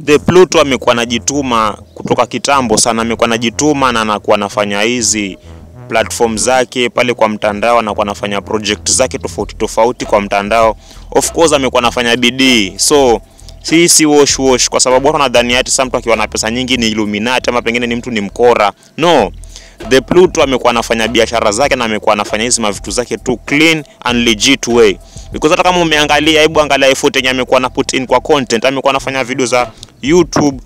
The Pluto amekuwa anajituma kutoka kitambo sana, amekuwa anajituma na anakuwa anafanya hizi platform zake pale kwa mtandao, anakuwa anafanya project zake tofauti kwa mtandao. Of course amekuwa anafanya bidii. So si wash kwa sababu watu wanadhani ati mtu akiwa na pesa nyingi ni Illuminati ama pengine ni mtu ni mkora. No. The Pluto amekuwa anafanya biashara zake na amekuwa anafanya hizi mavitu zake tu clean and legit way. Because hata kama umeangalia, hebu angalia effort yenye amekuwa na put in kwa content, amekuwa anafanya video za YouTube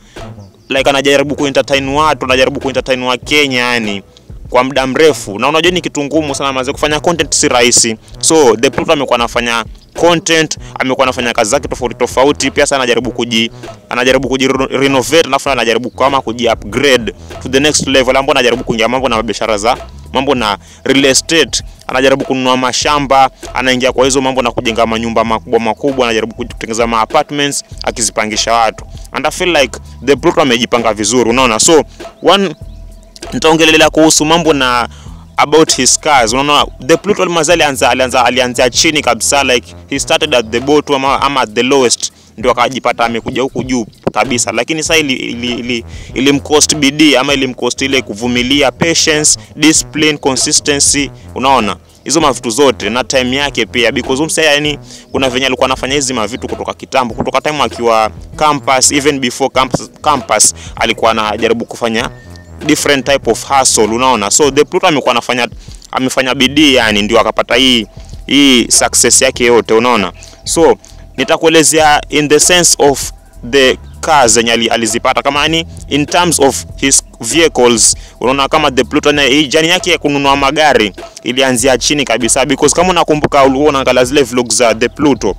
like anajaribu kuentertain watu, anajaribu kuentertain wa Kenya yani kwa muda mrefu. Na unajua ni kitu ngumu sana maze kufanya content, si rahisi. So The Pluto amekuwa anafanya content, amekuwa anafanya kazi zake tofauti, pia sana anajaribu kujirenovate, na anajaribu kama upgrade to the next level, ambapo anajaribu kuingia mambo na biashara za mambo na real estate, anajaribu kununua mashamba, anaingia kwa hizo mambo na kujenga manyumba makubwa, anajaribu kutengeneza apartments akizipangisha watu. And I feel like The Pluto amejipanga vizuri, unaona. So nitaongelelea kuhusu mambo na about his cars. Unaona The Pluto alianza chini kabisa, like he started at the bottom ama at the lowest, ndio akajipata amekuja huku juu kabisa. Lakini sasa ilimcost bidii ama ilimcost ile kuvumilia, patience, discipline, consistency, unaona hizo mavitu zote na time yake pia, because yani kuna venye alikuwa anafanya hizi mavitu kutoka kitambo, kutoka time akiwa campus, even before campus alikuwa anajaribu kufanya different type of hustle, unaona. So The Pluto amefanya bidii yani, ndio akapata hii success yake yote, unaona. So nitakuelezea in the sense of the cars zenye alizipata, kama yani in terms of his vehicles, unaona kama The Pluto na jani yake ya kununua magari ilianzia chini kabisa, because kama unakumbuka ulikuwa unaangalia zile vlogs za The Pluto,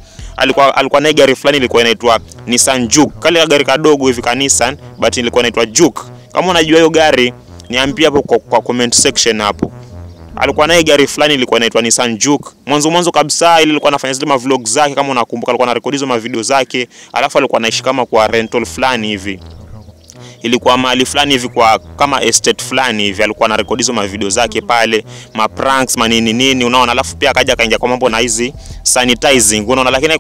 alikuwa na gari fulani ilikuwa inaitwa Nissan Juke, kale gari kadogo hivi ka Nissan but ilikuwa inaitwa Juke. Kama unajua hiyo gari niambie hapo kwa comment section hapo. Alikuwa na gari fulani ilikuwa inaitwa Nissan Juke. Mwanzo kabisa ilikuwa anafanya zile vlogs zake, kama unakumbuka alikuwa anarekodi hizo video zake, alafu alikuwa anaishi kama kwa rental fulani hivi. Ilikuwa mahali fulani hivi kwa kama estate fulani hivi, alikuwa anarekodi hizo video zake pale, pranks nini, unaona. Alafu pia akaingia kwa mambo na hizi sanitizing, unaona. Lakini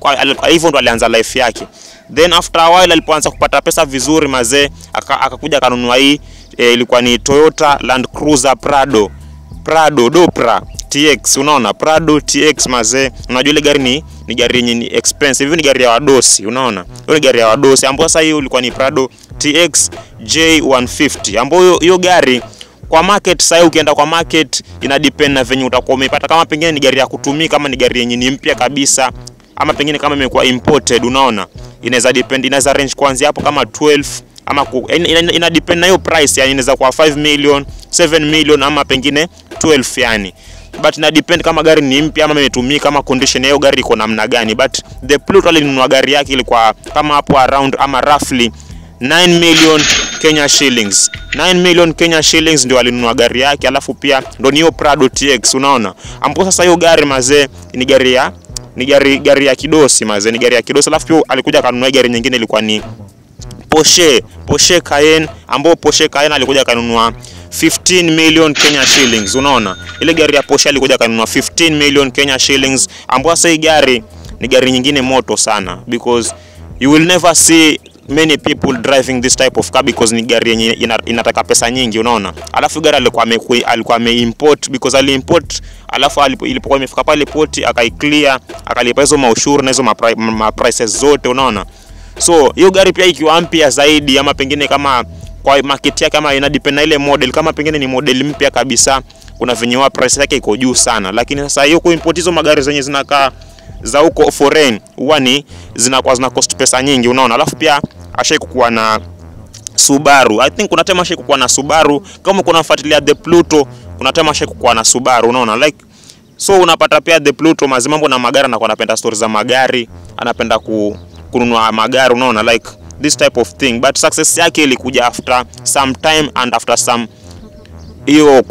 hivyo ndo alianza life yake. Then after a while alipoanza kupata pesa vizuri mazee, akakuja akanunua ilikuwa ni Toyota Land Cruiser Prado TX, unaona. Prado TX mazee, unajua ile gari ni gari yenye ni expensive, hivi ni gari ya wadosi, unaona. Hiyo ni gari ya wadosi, ambapo sasa hiyo ilikuwa ni Prado TX J150, ambapo hiyo gari kwa market sasa, ukienda kwa market ina depend na venye utakuwa umepata, kama pengine ni gari ya kutumika, kama ni gari yenye ni mpya kabisa, ama pengine kama imekuwa imported, unaona. Inaweza depend, inaweza range kuanzia hapo kama 12 ama ina depend na hiyo price, yani inaweza kuwa 5 million, 7 million ama pengine 12 yani. But ina depend kama gari ni mpya ama imetumika, kama condition ya hiyo gari iko namna gani. But The Pluto alinunua gari yake ilikuwa kama hapo around ama roughly 9 million Kenya shillings. 9 million Kenya shillings ndio alinunua gari yake, alafu pia ndio hiyo Prado TX, unaona. Ambapo sasa hiyo gari mazee ni gari ya kidosi mazee, ni gari ya kidosi. Alafu pia alikuja akanunua gari nyingine ilikuwa ni Porsche Cayenne, ambapo Porsche Cayenne alikuja akanunua 15 million Kenya shillings, unaona. Ile gari ya Porsche alikuja akanunua 15 million Kenya shillings, ambapo sasa hii gari ni gari nyingine moto sana, because you will never see many people driving this type of car, because ni gari yenye inataka pesa nyingi, unaona. Alafu gari alikuwa ameimport, because aliimport, alafu ilipokuwa imefika pale port akaiclear, akalipa hizo maushuru na hizo prices zote, unaona. So hiyo gari pia ikiwa mpya zaidi, ama pengine kama kwa market yake, kama ina depend na ile model, kama pengine ni model mpya kabisa, kuna venye price yake iko juu sana. Lakini sasa hiyo kuimport hizo magari zenye zinakaa za huko foreign huwa ni zina cost pesa nyingi, unaona. Alafu pia ashaikuwa na Subaru. I think kuna tema ashaikuwa na Subaru. Kama kuna mfuatilia The Pluto, kuna tema ashaikuwa na Subaru, unaona. Like so unapata pia The Pluto mambo na magari, na anapenda stories za magari, anapenda kununua magari, unaona, like this type of thing. But success yake ilikuja after some time and after some hiyo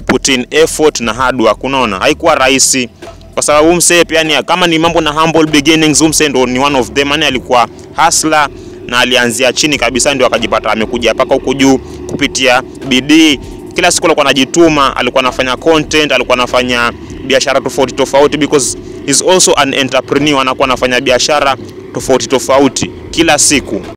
put in effort na hard work, unaona. Haikuwa rahisi, kwa sababu msee pia ni kama ni mambo na humble beginnings, msee ndo ni one of them, yani alikuwa hustler na alianzia chini kabisa, ndio akajipata amekuja mpaka huko juu kupitia bidii. Kila siku alikuwa anajituma, alikuwa anafanya content, alikuwa anafanya biashara tofauti, because he's also an entrepreneur, anakuwa anafanya biashara tofauti kila siku.